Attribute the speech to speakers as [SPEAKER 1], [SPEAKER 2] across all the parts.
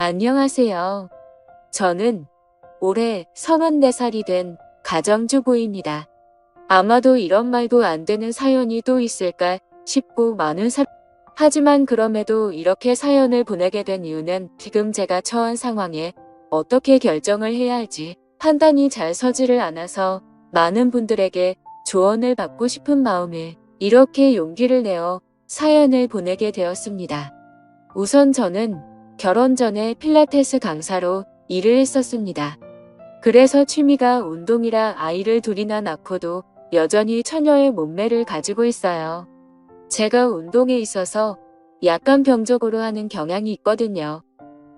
[SPEAKER 1] 안녕하세요. 저는 올해 34살이 된 가정주부입니다. 아마도 이런 말도 안 되는 사연이 또 있을까 싶고 하지만 그럼에도 이렇게 사연을 보내게 된 이유는 지금 제가 처한 상황에 어떻게 결정을 해야 할지 판단이 잘 서지를 않아서 많은 분들에게 조언을 받고 싶은 마음에 이렇게 용기를 내어 사연을 보내게 되었습니다. 우선 저는 결혼 전에 필라테스 강사로 일을 했었습니다. 그래서 취미가 운동이라 아이를 둘이나 낳고도 여전히 처녀의 몸매를 가지고 있어요. 제가 운동에 있어서 약간 병적으로 하는 경향이 있거든요.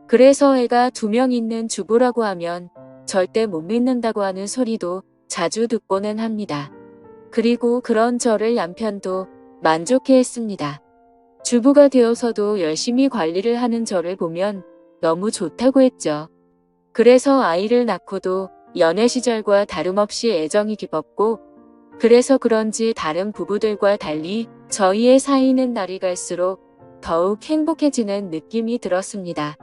[SPEAKER 1] 그래서 애가 2명 있는 주부라고 하면 절대 못 믿는다고 하는 소리도 자주 듣고는 합니다. 그리고 그런 저를 남편도 만족해 했습니다. 주부가 되어서도 열심히 관리를 하는 저를 보면 너무 좋다고 했죠. 그래서 아이를 낳고도 연애 시절과 다름없이 애정이 깊었고, 그래서 그런지 다른 부부들과 달리 저희의 사이는 날이 갈수록 더욱 행복해지는 느낌이 들었습니다.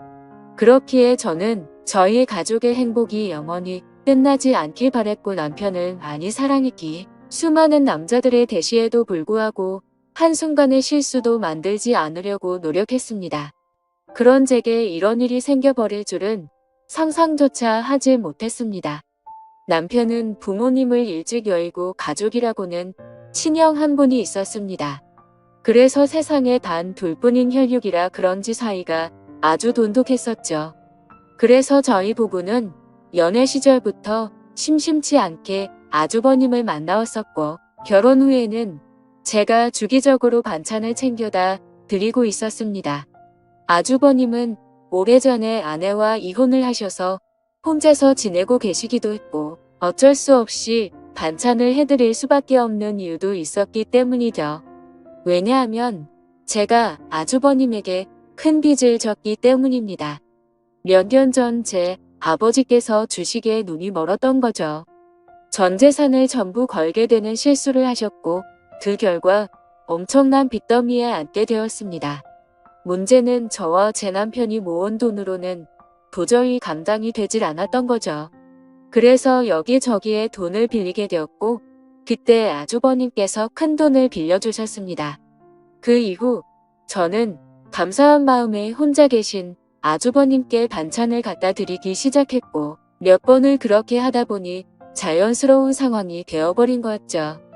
[SPEAKER 1] 그렇기에 저는 저희 가족의 행복이 영원히 끝나지 않길 바랬고, 남편을 많이 사랑했기에 수많은 남자들의 대시에도 불구하고 한순간의 실수도 만들지 않으려고 노력했습니다. 그런 제게 이런 일이 생겨버릴 줄은 상상조차 하지 못했습니다. 남편은 부모님을 일찍 여의고 가족이라고는 친형 한 분이 있었습니다. 그래서 세상에 단 둘뿐인 혈육이라 그런지 사이가 아주 돈독했었죠. 그래서 저희 부부는 연애 시절부터 심심치 않게 아주버님을 만나왔었고, 결혼 후에는 제가 주기적으로 반찬을 챙겨다 드리고 있었습니다. 아주버님은 오래전에 아내와 이혼을 하셔서 혼자서 지내고 계시기도 했고, 어쩔 수 없이 반찬을 해드릴 수밖에 없는 이유도 있었기 때문이죠. 왜냐하면 제가 아주버님에게 큰 빚을 졌기 때문입니다. 몇 년 전 제 아버지께서 주식에 눈이 멀었던 거죠. 전 재산을 전부 걸게 되는 실수를 하셨고, 그 결과 엄청난 빚더미에 앉게 되었습니다. 문제는 저와 제 남편이 모은 돈으로는 도저히 감당이 되질 않았던 거죠. 그래서 여기저기에 돈을 빌리게 되었고, 그때 아주버님께서 큰 돈을 빌려주셨습니다. 그 이후 저는 감사한 마음에 혼자 계신 아주버님께 반찬을 갖다 드리기 시작했고, 몇 번을 그렇게 하다 보니 자연스러운 상황이 되어버린 거였죠.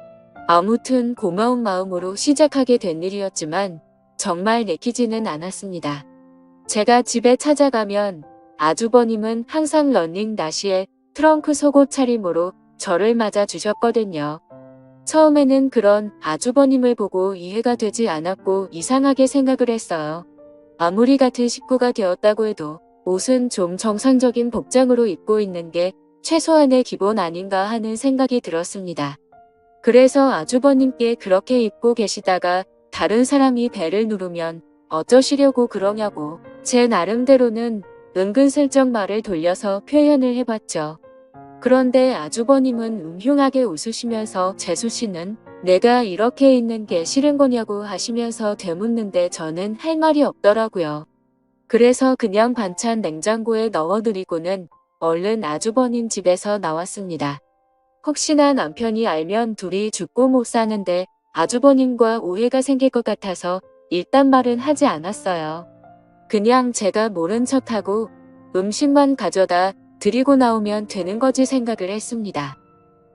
[SPEAKER 1] 아무튼 고마운 마음으로 시작하게 된 일이었지만 정말 내키지는 않았습니다. 제가 집에 찾아가면 아주버님은 항상 러닝 나시에 트렁크 속옷 차림으로 저를 맞아 주셨거든요. 처음에는 그런 아주버님을 보고 이해가 되지 않았고 이상하게 생각을 했어요. 아무리 같은 식구가 되었다고 해도 옷은 좀 정상적인 복장으로 입고 있는 게 최소한의 기본 아닌가 하는 생각이 들었습니다. 그래서 아주버님께 그렇게 입고 계시다가 다른 사람이 배를 누르면 어쩌시려고 그러냐고 제 나름대로는 은근슬쩍 말을 돌려서 표현을 해봤죠. 그런데 아주버님은 음흉하게 웃으시면서 재수씨는 내가 이렇게 있는 게 싫은 거냐고 하시면서 되묻는데 저는 할 말이 없더라고요. 그래서 그냥 반찬 냉장고에 넣어드리고는 얼른 아주버님 집에서 나왔습니다. 혹시나 남편이 알면 둘이 죽고 못 사는데 아주버님과 오해가 생길 것 같아서 일단 말은 하지 않았어요. 그냥 제가 모른 척하고 음식만 가져다 드리고 나오면 되는 거지 생각을 했습니다.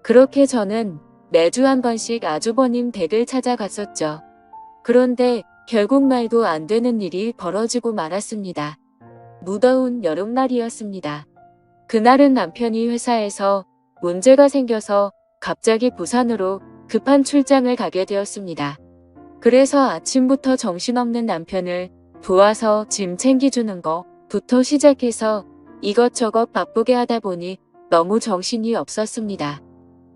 [SPEAKER 1] 그렇게 저는 매주 한 번씩 아주버님 댁을 찾아갔었죠. 그런데 결국 말도 안 되는 일이 벌어지고 말았습니다. 무더운 여름날이었습니다. 그날은 남편이 회사에서 문제가 생겨서 갑자기 부산으로 급한 출장을 가게 되었습니다. 그래서 아침부터 정신없는 남편을 도와서 짐 챙겨주는 것부터 시작해서 이것저것 바쁘게 하다 보니 너무 정신이 없었습니다.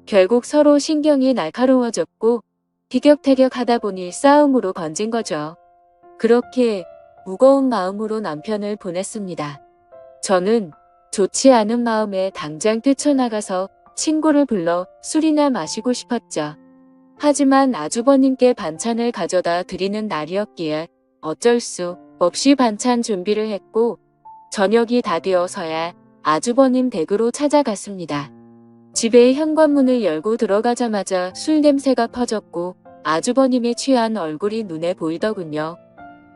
[SPEAKER 1] 결국 서로 신경이 날카로워졌고 티격태격 하다 보니 싸움으로 번진 거죠. 그렇게 무거운 마음으로 남편을 보냈습니다. 저는 좋지 않은 마음에 당장 뛰쳐나가서 친구를 불러 술이나 마시고 싶었죠. 하지만 아주버님께 반찬을 가져다 드리는 날이었기에 어쩔 수 없이 반찬 준비를 했고, 저녁이 다 되어서야 아주버님 댁으로 찾아갔습니다. 집에 현관문을 열고 들어가자마자 술 냄새가 퍼졌고 아주버님의 취한 얼굴이 눈에 보이더군요.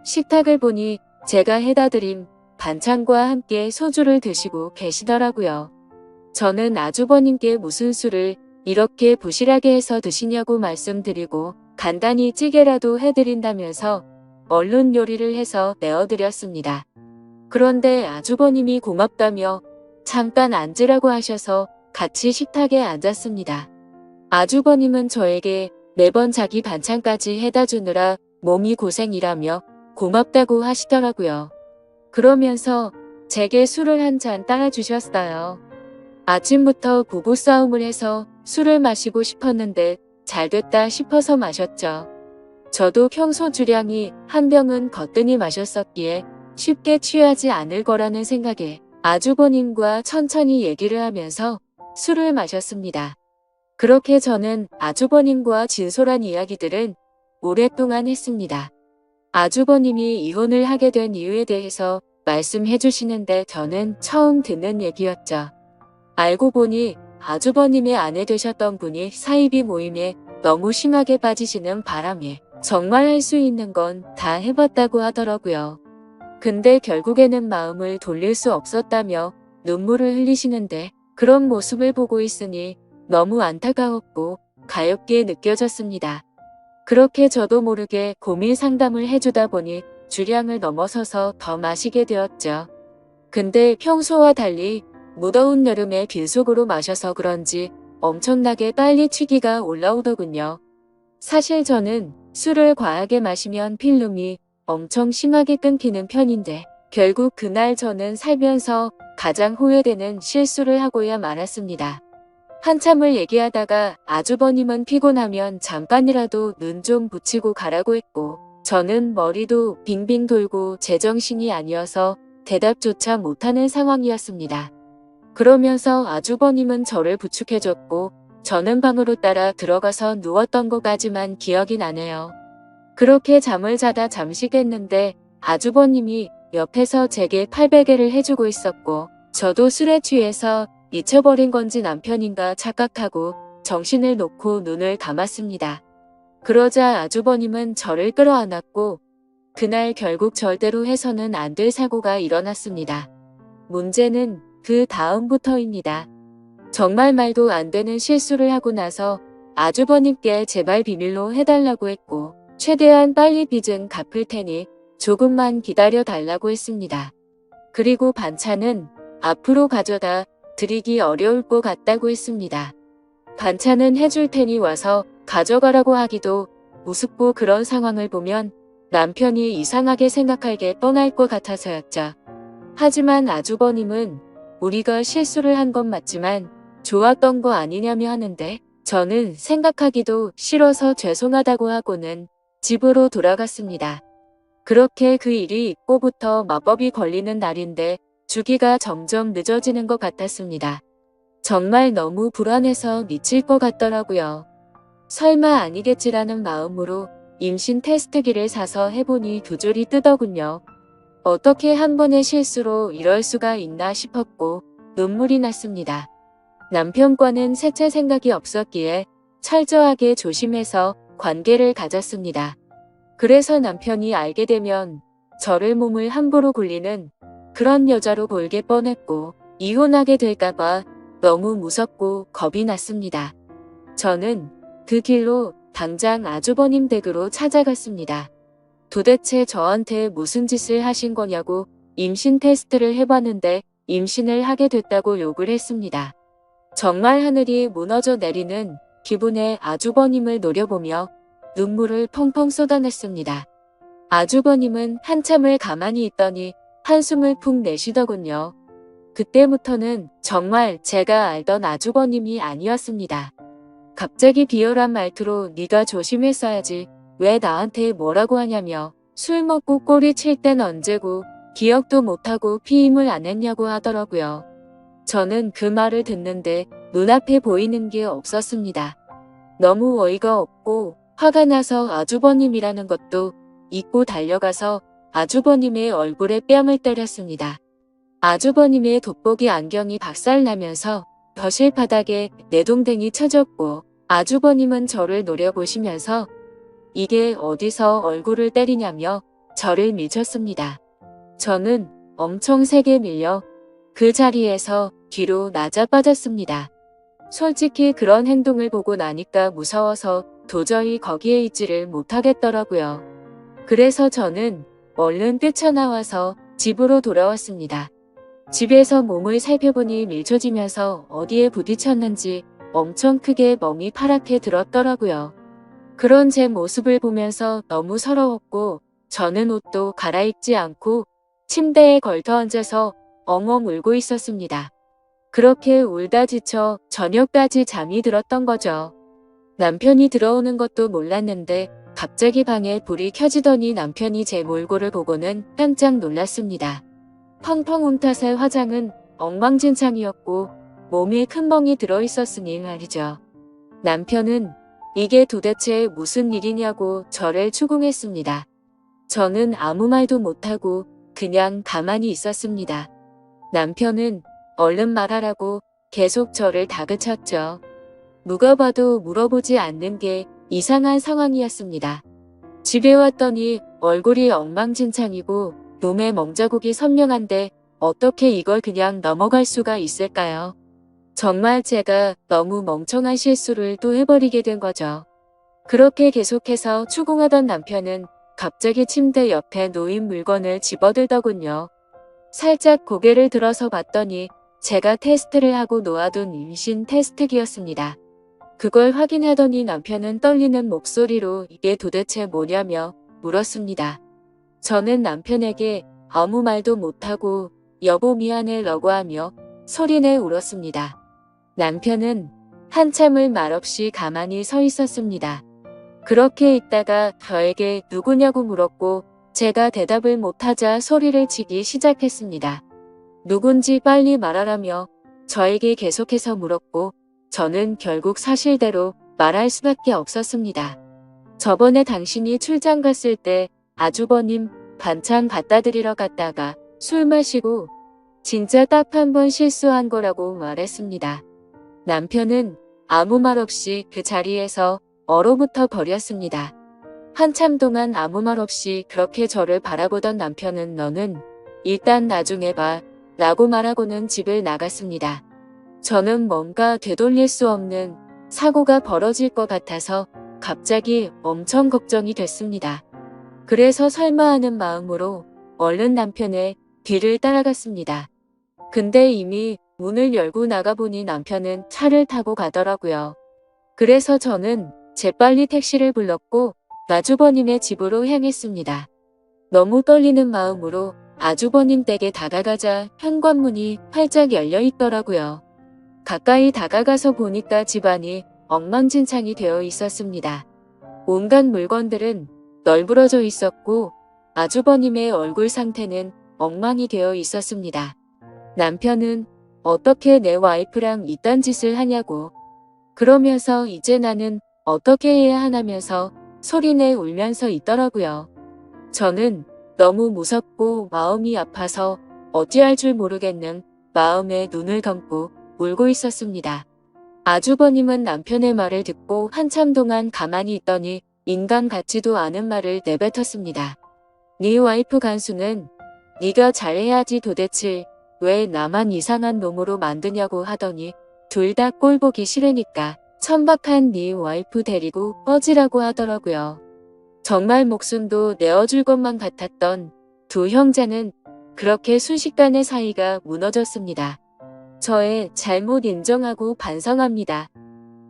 [SPEAKER 1] 식탁을 보니 제가 해다 드린 반찬과 함께 소주를 드시고 계시더라고요. 저는 아주버님께 무슨 술을 이렇게 부실하게 해서 드시냐고 말씀드리고 간단히 찌개라도 해드린다면서 얼른 요리를 해서 내어드렸습니다. 그런데 아주버님이 고맙다며 잠깐 앉으라고 하셔서 같이 식탁에 앉았습니다. 아주버님은 저에게 매번 자기 반찬까지 해다 주느라 몸이 고생이라며 고맙다고 하시더라고요. 그러면서 제게 술을 한 잔 따라주셨어요. 아침부터 부부싸움을 해서 술을 마시고 싶었는데 잘됐다 싶어서 마셨죠. 저도 평소 주량이 한 병은 거뜬히 마셨었기에 쉽게 취하지 않을 거라는 생각에 아주버님과 천천히 얘기를 하면서 술을 마셨습니다. 그렇게 저는 아주버님과 진솔한 이야기들은 오랫동안 했습니다. 아주버님이 이혼을 하게 된 이유에 대해서 말씀해 주시는데 저는 처음 듣는 얘기였죠. 알고 보니 아주버님의 아내 되셨던 분이 사이비 모임에 너무 심하게 빠지시는 바람에 정말 할 수 있는 건 다 해봤다고 하더라고요. 근데 결국에는 마음을 돌릴 수 없었다며 눈물을 흘리시는데 그런 모습을 보고 있으니 너무 안타까웠고 가엾게 느껴졌습니다. 그렇게 저도 모르게 고민 상담을 해주다 보니 주량을 넘어서서 더 마시게 되었죠. 근데 평소와 달리 무더운 여름에 빈속으로 마셔서 그런지 엄청나게 빨리 취기가 올라오더군요. 사실 저는 술을 과하게 마시면 필름이 엄청 심하게 끊기는 편인데 결국 그날 저는 살면서 가장 후회되는 실수를 하고야 말았습니다. 한참을 얘기하다가 아주버님은 피곤하면 잠깐이라도 눈 좀 붙이고 가라고 했고 저는 머리도 빙빙 돌고 제정신이 아니어서 대답조차 못하는 상황이었습니다. 그러면서 아주버님은 저를 부축해줬고 저는 방으로 따라 들어가서 누웠던 것까지만 기억이 나네요. 그렇게 잠을 자다 잠시 깼는데 아주버님이 옆에서 제게 팔베개를 해주고 있었고 저도 술에 취해서 잊혀버린 건지 남편인가 착각하고 정신을 놓고 눈을 감았습니다. 그러자 아주버님은 저를 끌어안았고 그날 결국 절대로 해서는 안 될 사고가 일어났습니다. 문제는 그 다음부터입니다. 정말 말도 안 되는 실수를 하고 나서 아주버님께 제발 비밀로 해달라고 했고 최대한 빨리 빚은 갚을 테니 조금만 기다려 달라고 했습니다. 그리고 반찬은 앞으로 가져다 드리기 어려울 것 같다고 했습니다. 반찬은 해줄 테니 와서 가져가라고 하기도 우습고 그런 상황을 보면 남편이 이상하게 생각할 게 뻔할 것 같아서였죠. 하지만 아주버님은 우리가 실수를 한 건 맞지만 좋았던 거 아니냐며 하는데 저는 생각하기도 싫어서 죄송하다고 하고는 집으로 돌아갔습니다. 그렇게 그 일이 있고부터 마법이 걸리는 날인데 주기가 점점 늦어지는 것 같았습니다. 정말 너무 불안해서 미칠 것 같더라고요. 설마 아니겠지라는 마음으로 임신 테스트기를 사서 해보니 두 줄이 뜨더군요. 어떻게 한 번의 실수로 이럴 수가 있나 싶었고 눈물이 났습니다. 남편과는 셋째 생각이 없었기에 철저하게 조심해서 관계를 가졌습니다. 그래서 남편이 알게 되면 저를 몸을 함부로 굴리는 그런 여자로 보이게 뻔했고 이혼하게 될까봐 너무 무섭고 겁이 났습니다. 저는 그 길로 당장 아주버님 댁으로 찾아갔습니다. 도대체 저한테 무슨 짓을 하신 거냐고 임신 테스트를 해봤는데 임신을 하게 됐다고 욕을 했습니다. 정말 하늘이 무너져 내리는 기분에 아주버님을 노려보며 눈물을 펑펑 쏟아냈습니다. 아주버님은 한참을 가만히 있더니 한숨을 푹 내쉬더군요. 그때부터는 정말 제가 알던 아주버님이 아니었습니다. 갑자기 비열한 말투로 네가 조심했어야지 왜 나한테 뭐라고 하냐며 술 먹고 꼬리 칠 땐 언제고 기억도 못하고 피임을 안 했냐고 하더라고요. 저는 그 말을 듣는데 눈앞에 보이는 게 없었습니다. 너무 어이가 없고 화가 나서 아주버님이라는 것도 잊고 달려가서 아주버님의 얼굴에 뺨을 때렸습니다. 아주버님의 돋보기 안경이 박살나면서 거실 바닥에 내동댕이 쳐졌고 아주버님은 저를 노려보시면서 이게 어디서 얼굴을 때리냐며 저를 미쳤습니다. 저는 엄청 세게 밀려 그 자리에서 뒤로 낮아빠졌습니다. 솔직히 그런 행동을 보고 나니까 무서워서 도저히 거기에 있지를 못하겠더라고요. 그래서 저는 얼른 뛰쳐나와서 집으로 돌아왔습니다. 집에서 몸을 살펴보니 밀쳐지면서 어디에 부딪혔는지 엄청 크게 멍이 파랗게 들었더라고요. 그런 제 모습을 보면서 너무 서러웠고 저는 옷도 갈아입지 않고 침대에 걸터앉아서 엉엉 울고 있었습니다. 그렇게 울다 지쳐 저녁까지 잠이 들었던 거죠. 남편이 들어오는 것도 몰랐는데 갑자기 방에 불이 켜지더니 남편이 제 몰골을 보고는 깜짝 놀랐습니다. 펑펑 운 탓에 화장은 엉망진창이었고 몸에 큰 멍이 들어있었으니 말이죠. 남편은 이게 도대체 무슨 일이냐고 저를 추궁했습니다. 저는 아무 말도 못하고 그냥 가만히 있었습니다. 남편은 얼른 말하라고 계속 저를 다그쳤죠. 누가 봐도 물어보지 않는 게 이상한 상황이었습니다. 집에 왔더니 얼굴이 엉망진창이고 몸에 멍자국이 선명한데 어떻게 이걸 그냥 넘어갈 수가 있을까요? 정말 제가 너무 멍청한 실수를 또 해버리게 된 거죠. 그렇게 계속해서 추궁하던 남편은 갑자기 침대 옆에 놓인 물건을 집어들더군요. 살짝 고개를 들어서 봤더니 제가 테스트를 하고 놓아둔 임신 테스트기였습니다. 그걸 확인하더니 남편은 떨리는 목소리로 이게 도대체 뭐냐며 물었습니다. 저는 남편에게 아무 말도 못하고 여보 미안해 라고 하며 소리내 울었습니다. 남편은 한참을 말없이 가만히 서 있었습니다. 그렇게 있다가 저에게 누구냐고 물었고 제가 대답을 못하자 소리를 치기 시작했습니다. 누군지 빨리 말하라며 저에게 계속해서 물었고 저는 결국 사실대로 말할 수밖에 없었습니다. 저번에 당신이 출장 갔을 때 아주버님 반찬 갖다 드리러 갔다가 술 마시고 진짜 딱 한 번 실수한 거라고 말했습니다. 남편은 아무 말 없이 그 자리에서 얼어붙어 버렸습니다. 한참 동안 아무 말 없이 그렇게 저를 바라보던 남편은 너는 일단 나중에 봐 라고 말하고는 집을 나갔습니다. 저는 뭔가 되돌릴 수 없는 사고가 벌어질 것 같아서 갑자기 엄청 걱정이 됐습니다. 그래서 설마 하는 마음으로 얼른 남편의 뒤를 따라갔습니다. 근데 이미 문을 열고 나가보니 남편은 차를 타고 가더라고요. 그래서 저는 재빨리 택시를 불렀고 아주버님의 집으로 향했습니다. 너무 떨리는 마음으로 아주버님 댁에 다가가자 현관문이 활짝 열려 있더라고요. 가까이 다가가서 보니까 집안이 엉망진창이 되어 있었습니다. 온갖 물건들은 널브러져 있었고 아주버님의 얼굴 상태는 엉망이 되어 있었습니다. 남편은 어떻게 내 와이프랑 이딴 짓을 하냐고 그러면서 이제 나는 어떻게 해야 하냐면서 소리내 울면서 있더라고요. 저는 너무 무섭고 마음이 아파서 어찌할 줄 모르겠는 마음에 눈을 감고 울고 있었습니다. 아주버님은 남편의 말을 듣고 한참 동안 가만히 있더니 인간 같지도 않은 말을 내뱉었습니다. 네 와이프 간수는 네가 잘해야지 도대체 왜 나만 이상한 놈으로 만드냐고 하더니 둘 다 꼴 보기 싫으니까 천박한 네 와이프 데리고 꺼지라고 하더라고요. 정말 목숨도 내어줄 것만 같았던 두 형제는 그렇게 순식간에 사이가 무너졌습니다. 저의 잘못 인정하고 반성합니다.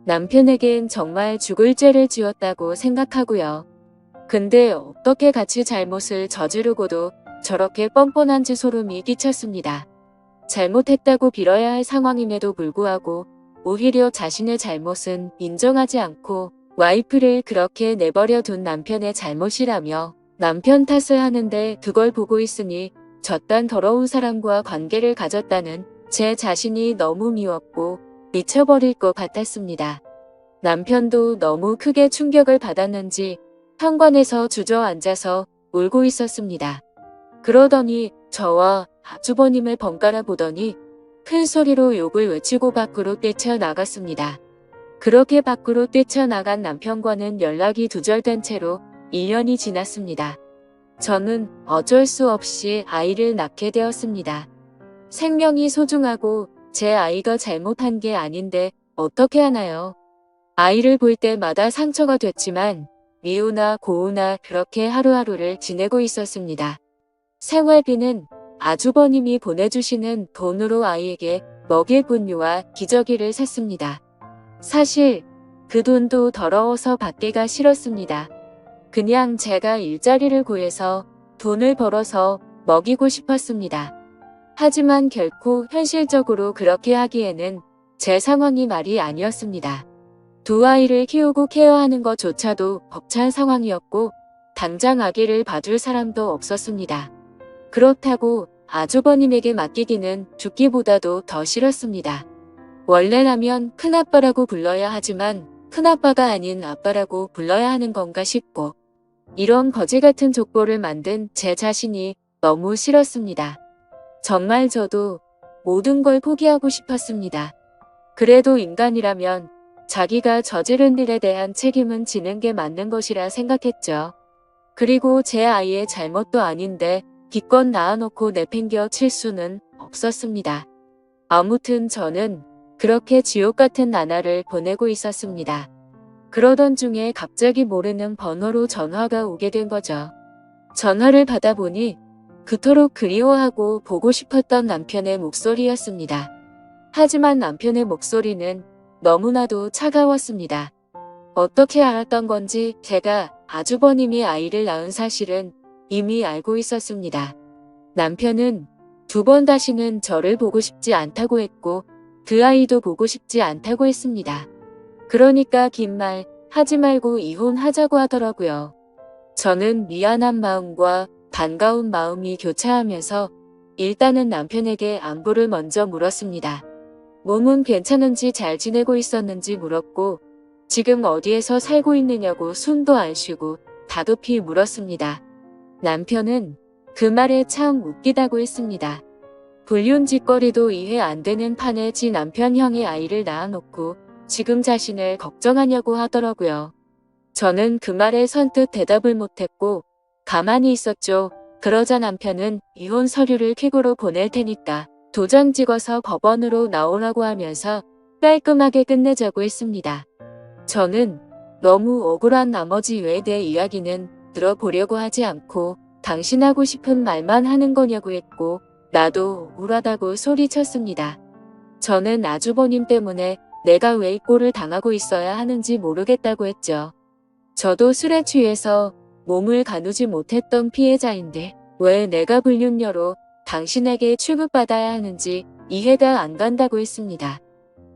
[SPEAKER 1] 남편에겐 정말 죽을 죄를 지었다고 생각하고요. 근데 어떻게 같이 잘못을 저지르고도 저렇게 뻔뻔한지 소름이 끼쳤습니다. 잘못했다고 빌어야 할 상황임에도 불구하고 오히려 자신의 잘못은 인정하지 않고 와이프를 그렇게 내버려 둔 남편의 잘못이라며 남편 탓을 하는데 그걸 보고 있으니 저딴 더러운 사람과 관계를 가졌다는 제 자신이 너무 미웠고 미쳐버릴 것 같았습니다. 남편도 너무 크게 충격을 받았는지 현관에서 주저앉아서 울고 있었습니다. 그러더니 저와 아주버님을 번갈아 보더니 큰 소리로 욕을 외치고 밖으로 뛰쳐나갔습니다. 그렇게 밖으로 뛰쳐나간 남편과는 연락이 두절된 채로 1년이 지났습니다. 저는 어쩔 수 없이 아이를 낳게 되었습니다. 생명이 소중하고 제 아이가 잘못한 게 아닌데 어떻게 하나요? 아이를 볼 때마다 상처가 됐지만 미우나 고우나 그렇게 하루하루를 지내고 있었습니다. 생활비는 아주버님이 보내주시는 돈으로 아이에게 먹일 분유와 기저귀를 샀습니다. 사실 그 돈도 더러워서 받기가 싫었습니다. 그냥 제가 일자리를 구해서 돈을 벌어서 먹이고 싶었습니다. 하지만 결코 현실적으로 그렇게 하기에는 제 상황이 말이 아니었습니다. 두 아이를 키우고 케어하는 것조차도 벅찬 상황이었고 당장 아기를 봐줄 사람도 없었습니다. 그렇다고 아주버님에게 맡기기는 죽기보다도 더 싫었습니다. 원래라면 큰아빠라고 불러야 하지만 큰아빠가 아닌 아빠라고 불러야 하는 건가 싶고 이런 거지 같은 족보를 만든 제 자신이 너무 싫었습니다. 정말 저도 모든 걸 포기하고 싶었습니다. 그래도 인간이라면 자기가 저지른 일에 대한 책임은 지는 게 맞는 것이라 생각했죠. 그리고 제 아이의 잘못도 아닌데 기껏 낳아놓고 내팽겨 칠 수는 없었습니다. 아무튼 저는 그렇게 지옥 같은 나날을 보내고 있었습니다. 그러던 중에 갑자기 모르는 번호로 전화가 오게 된 거죠. 전화를 받아보니 그토록 그리워하고 보고 싶었던 남편의 목소리였습니다. 하지만 남편의 목소리는 너무나도 차가웠습니다. 어떻게 알았던 건지 제가 아주버님이 아이를 낳은 사실은 이미 알고 있었습니다. 남편은 2번 다시는 저를 보고 싶지 않다고 했고 그 아이도 보고 싶지 않다고 했습니다. 그러니까 긴 말 하지 말고 이혼하자고 하더라고요. 저는 미안한 마음과 반가운 마음이 교차하면서 일단은 남편에게 안부를 먼저 물었습니다. 몸은 괜찮은지 잘 지내고 있었는지 물었고 지금 어디에서 살고 있느냐고 숨도 안 쉬고 다급히 물었습니다. 남편은 그 말에 참 웃기다고 했습니다. 불륜짓거리도 이해 안 되는 판에 지 남편 형의 아이를 낳아놓고 지금 자신을 걱정하냐고 하더라고요. 저는 그 말에 선뜻 대답을 못했고 가만히 있었죠. 그러자 남편은 이혼 서류를 퀵으로 보낼 테니까 도장 찍어서 법원으로 나오라고 하면서 깔끔하게 끝내자고 했습니다. 저는 너무 억울한 나머지 왜 내 이야기는 들어보려고 하지 않고 당신 하고 싶은 말만 하는 거냐고 했고 나도 억울하다고 소리쳤습니다. 저는 아주버님 때문에 내가 왜 이 꼴을 당하고 있어야 하는지 모르겠다고 했죠. 저도 술에 취해서 몸을 가누지 못했던 피해자인데 왜 내가 불륜녀로 당신에게 취급받아야 하는지 이해가 안 간다고 했습니다.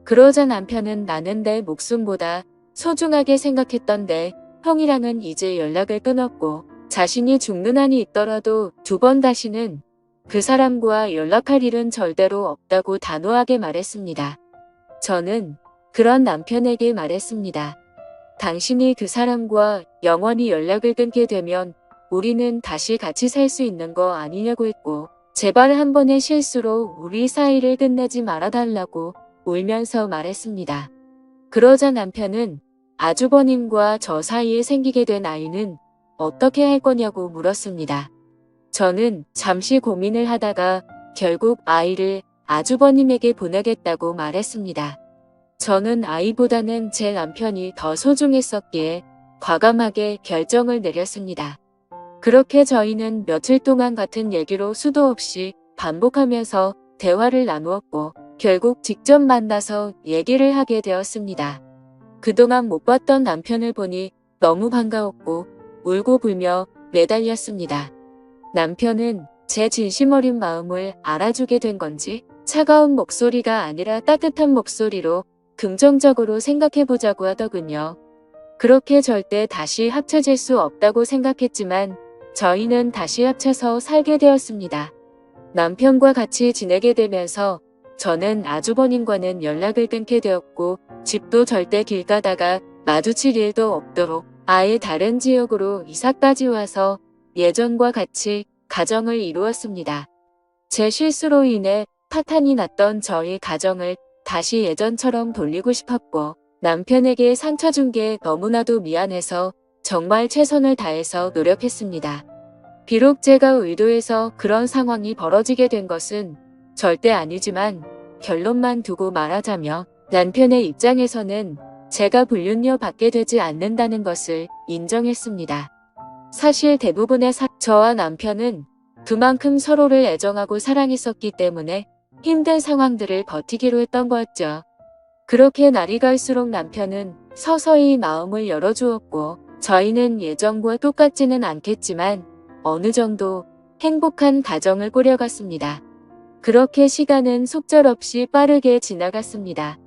[SPEAKER 1] 그러자 남편은 나는 내 목숨보다 소중하게 생각했던데 형이랑은 이제 연락을 끊었고 자신이 죽는 한이 있더라도 2번 다시는 그 사람과 연락할 일은 절대로 없다고 단호하게 말했습니다. 저는 그런 남편에게 말했습니다. 당신이 그 사람과 영원히 연락을 끊게 되면 우리는 다시 같이 살 수 있는 거 아니냐고 했고 제발 한 번의 실수로 우리 사이를 끝내지 말아달라고 울면서 말했습니다. 그러자 남편은 아주버님과 저 사이에 생기게 된 아이는 어떻게 할 거냐고 물었습니다. 저는 잠시 고민을 하다가 결국 아이를 아주버님에게 보내겠다고 말했습니다. 저는 아이보다는 제 남편이 더 소중했었기에 과감하게 결정을 내렸습니다. 그렇게 저희는 며칠 동안 같은 얘기로 수도 없이 반복하면서 대화를 나누었고 결국 직접 만나서 얘기를 하게 되었습니다. 그동안 못 봤던 남편을 보니 너무 반가웠고 울고 불며 매달렸습니다. 남편은 제 진심 어린 마음을 알아주게 된 건지 차가운 목소리가 아니라 따뜻한 목소리로 긍정적으로 생각해보자고 하더군요. 그렇게 절대 다시 합쳐질 수 없다고 생각했지만 저희는 다시 합쳐서 살게 되었습니다. 남편과 같이 지내게 되면서 저는 아주버님과는 연락을 끊게 되었고 집도 절대 길 가다가 마주칠 일도 없도록 아예 다른 지역으로 이사까지 와서 예전과 같이 가정을 이루었습니다. 제 실수로 인해 파탄이 났던 저희 가정을 다시 예전처럼 돌리고 싶었고 남편에게 상처 준 게 너무나도 미안해서 정말 최선을 다해서 노력했습니다. 비록 제가 의도해서 그런 상황이 벌어지게 된 것은 절대 아니지만 결론만 두고 말하자면 남편의 입장에서는 제가 불륜녀 받게 되지 않는다는 것을 인정했습니다. 사실 대부분의 저와 남편은 그만큼 서로를 애정하고 사랑했었기 때문에 힘든 상황들을 버티기로 했던 거였죠. 그렇게 날이 갈수록 남편은 서서히 마음을 열어주었고 저희는 예전과 똑같지는 않겠지만 어느 정도 행복한 가정을 꾸려갔습니다. 그렇게 시간은 속절없이 빠르게 지나갔습니다.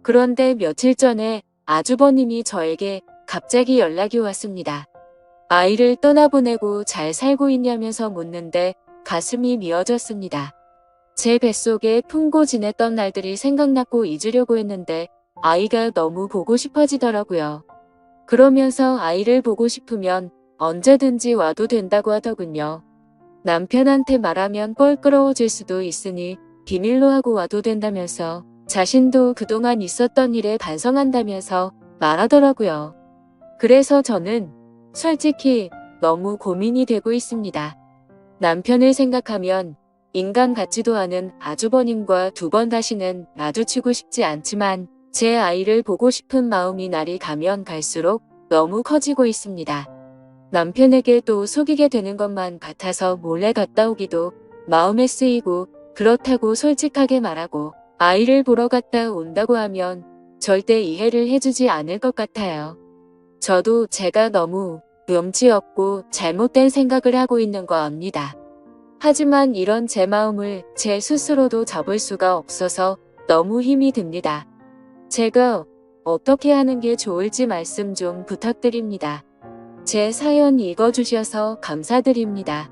[SPEAKER 1] 그런데 며칠 전에 아주버님이 저에게 갑자기 연락이 왔습니다. 아이를 떠나보내고 잘 살고 있냐면서 묻는데 가슴이 미어졌습니다. 제 뱃속에 품고 지냈던 날들이 생각났고 잊으려고 했는데 아이가 너무 보고 싶어지더라고요. 그러면서 아이를 보고 싶으면 언제든지 와도 된다고 하더군요. 남편한테 말하면 껄끄러워질 수도 있으니 비밀로 하고 와도 된다면서 자신도 그동안 있었던 일에 반성한다면서 말하더라고요. 그래서 저는 솔직히 너무 고민이 되고 있습니다. 남편을 생각하면 인간 같지도 않은 아주버님과 두 번 다시는 마주치고 싶지 않지만 제 아이를 보고 싶은 마음이 날이 가면 갈수록 너무 커지고 있습니다. 남편에게 또 속이게 되는 것만 같아서 몰래 갔다 오기도 마음에 쓰이고 그렇다고 솔직하게 말하고 아이를 보러 갔다 온다고 하면 절대 이해를 해주지 않을 것 같아요. 저도 제가 너무 염치 없고 잘못된 생각을 하고 있는 거 압니다. 하지만 이런 제 마음을 제 스스로도 잡을 수가 없어서 너무 힘이 듭니다. 제가 어떻게 하는 게 좋을지 말씀 좀 부탁드립니다. 제 사연 읽어주셔서 감사드립니다.